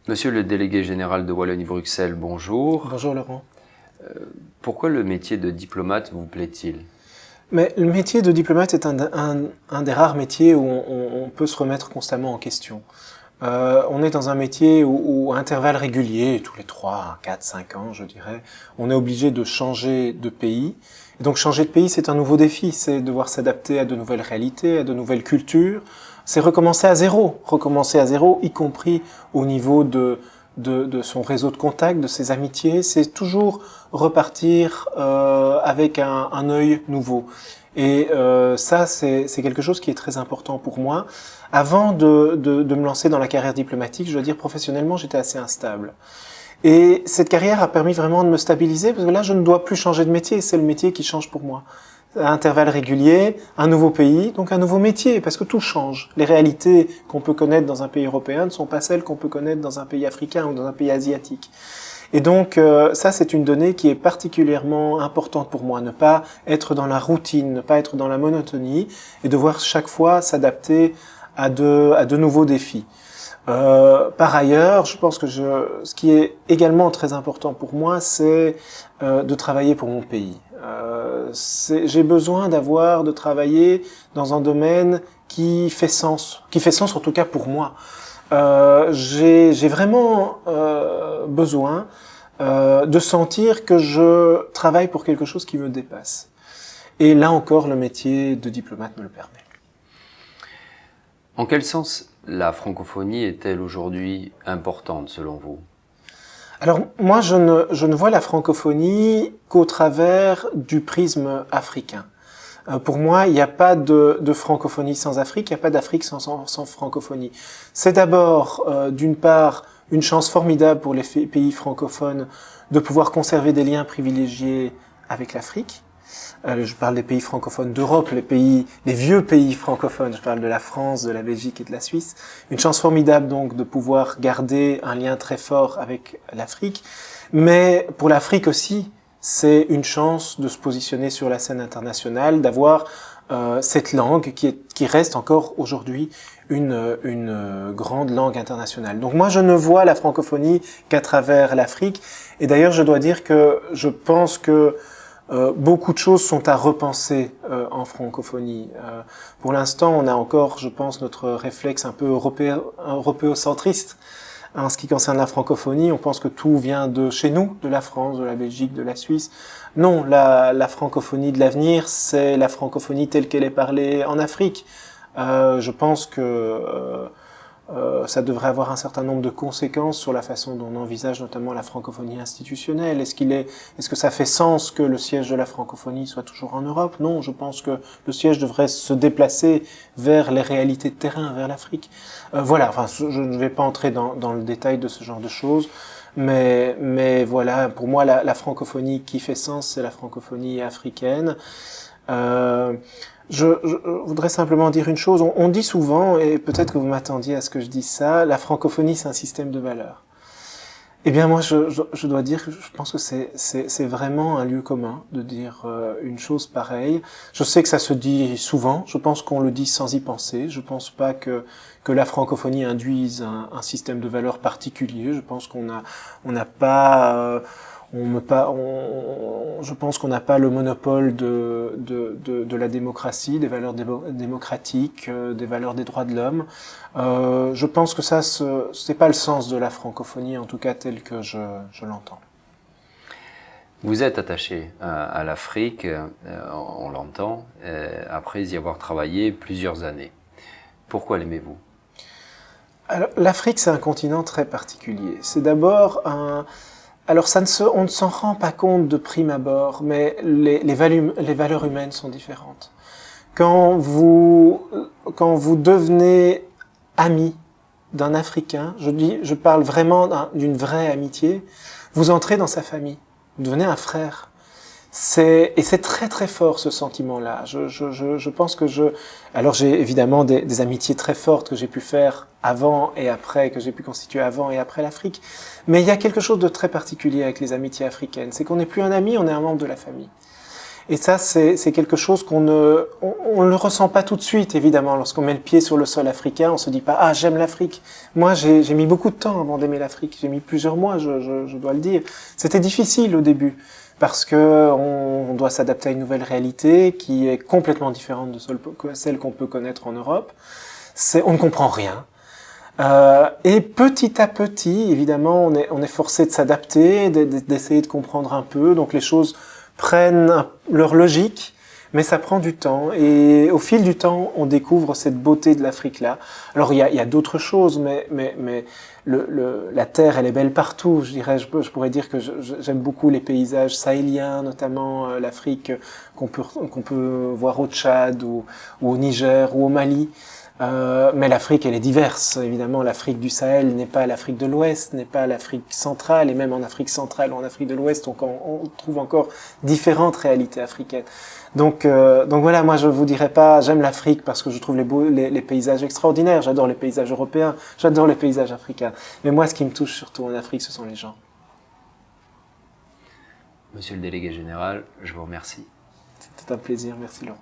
Monsieur le délégué général de Wallonie-Bruxelles, bonjour. Bonjour Laurent. Pourquoi le métier de diplomate vous plaît-il? Mais le métier de diplomate est un des rares métiers où on peut se remettre constamment en question. On est dans un métier où à intervalles réguliers, tous les 3, 4, 5 ans je dirais, on est obligé de changer de pays. Et donc changer de pays c'est un nouveau défi, c'est devoir s'adapter à de nouvelles réalités, à de nouvelles cultures. C'est recommencer à zéro, y compris au niveau de son réseau de contacts, de ses amitiés. C'est toujours repartir avec un œil nouveau. Et ça, c'est quelque chose qui est très important pour moi. Avant de me lancer dans la carrière diplomatique, je dois dire professionnellement, j'étais assez instable. Et cette carrière a permis vraiment de me stabiliser, parce que là, je ne dois plus changer de métier, c'est le métier qui change pour moi. À intervalles réguliers, un nouveau pays, donc un nouveau métier, parce que tout change. Les réalités qu'on peut connaître dans un pays européen ne sont pas celles qu'on peut connaître dans un pays africain ou dans un pays asiatique. Et donc ça, c'est une donnée qui est particulièrement importante pour moi, ne pas être dans la routine, ne pas être dans la monotonie, et devoir chaque fois s'adapter à de nouveaux défis. Par ailleurs, je pense que ce qui est également très important pour moi, c'est de travailler pour mon pays. J'ai besoin de travailler dans un domaine qui fait sens en tout cas pour moi. J'ai vraiment besoin de sentir que je travaille pour quelque chose qui me dépasse. Et là encore, le métier de diplomate me le permet. En quel sens la francophonie est-elle aujourd'hui importante selon vous? Alors moi, je ne vois la francophonie qu'au travers du prisme africain. Pour moi, il n'y a pas de francophonie sans Afrique, il n'y a pas d'Afrique sans francophonie. C'est d'abord, d'une part, une chance formidable pour les pays francophones de pouvoir conserver des liens privilégiés avec l'Afrique. Je parle des pays francophones d'Europe, les vieux pays francophones, je parle de la France, de la Belgique et de la Suisse. Une chance formidable donc de pouvoir garder un lien très fort avec l'Afrique. Mais pour l'Afrique aussi, c'est une chance de se positionner sur la scène internationale, d'avoir cette langue qui reste encore aujourd'hui une grande langue internationale. Donc moi, je ne vois la francophonie qu'à travers l'Afrique. Et d'ailleurs, je dois dire que je pense que beaucoup de choses sont à repenser en francophonie. Pour l'instant, on a encore, je pense, notre réflexe un peu européocentriste. En ce qui concerne la francophonie, on pense que tout vient de chez nous, de la France, de la Belgique, de la Suisse. Non, la francophonie de l'avenir, c'est la francophonie telle qu'elle est parlée en Afrique. Je pense que ça devrait avoir un certain nombre de conséquences sur la façon dont on envisage notamment la francophonie institutionnelle. Est-ce que ça fait sens que le siège de la francophonie soit toujours en Europe? Non, je pense que le siège devrait se déplacer vers les réalités de terrain, vers l'Afrique. Voilà, enfin, je ne vais pas entrer dans le détail de ce genre de choses, mais voilà, pour moi, la francophonie qui fait sens, c'est la francophonie africaine. Je voudrais simplement dire une chose. On dit souvent, et peut-être que vous m'attendiez à ce que je dise ça, la francophonie, c'est un système de valeurs. Eh bien, moi, je dois dire que je pense que c'est vraiment un lieu commun de dire une chose pareille. Je sais que ça se dit souvent. Je pense qu'on le dit sans y penser. Je pense pas que la francophonie induise un système de valeurs particulier. Je pense je pense qu'on n'a pas le monopole de la démocratie, des valeurs démocratiques, des valeurs des droits de l'homme. Je pense que ça, c'est pas le sens de la francophonie, en tout cas tel que je l'entends. Vous êtes attaché à l'Afrique, on l'entend, après y avoir travaillé plusieurs années. Pourquoi l'aimez-vous? Alors, l'Afrique, c'est un continent très particulier. C'est d'abord alors on ne s'en rend pas compte de prime abord, mais les valeurs humaines sont différentes. Quand vous devenez ami d'un Africain, je parle vraiment d'une vraie amitié, vous entrez dans sa famille, vous devenez un frère. Et c'est très très fort ce sentiment-là. Je pense que alors j'ai évidemment des amitiés très fortes que j'ai pu faire avant et après, que j'ai pu constituer avant et après l'Afrique. Mais il y a quelque chose de très particulier avec les amitiés africaines. C'est qu'on n'est plus un ami, on est un membre de la famille. Et ça, c'est quelque chose qu'on ne le ressent pas tout de suite, évidemment. Lorsqu'on met le pied sur le sol africain, on se dit pas, ah, j'aime l'Afrique. Moi, j'ai mis beaucoup de temps avant d'aimer l'Afrique. J'ai mis plusieurs mois, je dois le dire. C'était difficile au début, parce que on doit s'adapter à une nouvelle réalité qui est complètement différente de celle qu'on peut connaître en Europe. On ne comprend rien. Et petit à petit, évidemment, on est forcé de s'adapter, d'essayer de comprendre un peu. Donc les choses prennent leur logique, mais ça prend du temps. Et au fil du temps, on découvre cette beauté de l'Afrique-là. Alors il y a d'autres choses, mais la terre, elle est belle partout. Je dirais, je pourrais dire que j'aime beaucoup les paysages sahéliens, notamment l'Afrique qu'on peut voir au Tchad ou au Niger ou au Mali. Mais l'Afrique, elle est diverse. Évidemment, l'Afrique du Sahel n'est pas l'Afrique de l'Ouest, n'est pas l'Afrique centrale, et même en Afrique centrale ou en Afrique de l'Ouest, on trouve encore différentes réalités africaines. Donc voilà, moi je vous dirais pas, j'aime l'Afrique parce que je trouve les paysages extraordinaires. J'adore les paysages européens, j'adore les paysages africains. Mais moi, ce qui me touche surtout en Afrique, ce sont les gens. Monsieur le délégué général, je vous remercie. C'était un plaisir, merci Laurent.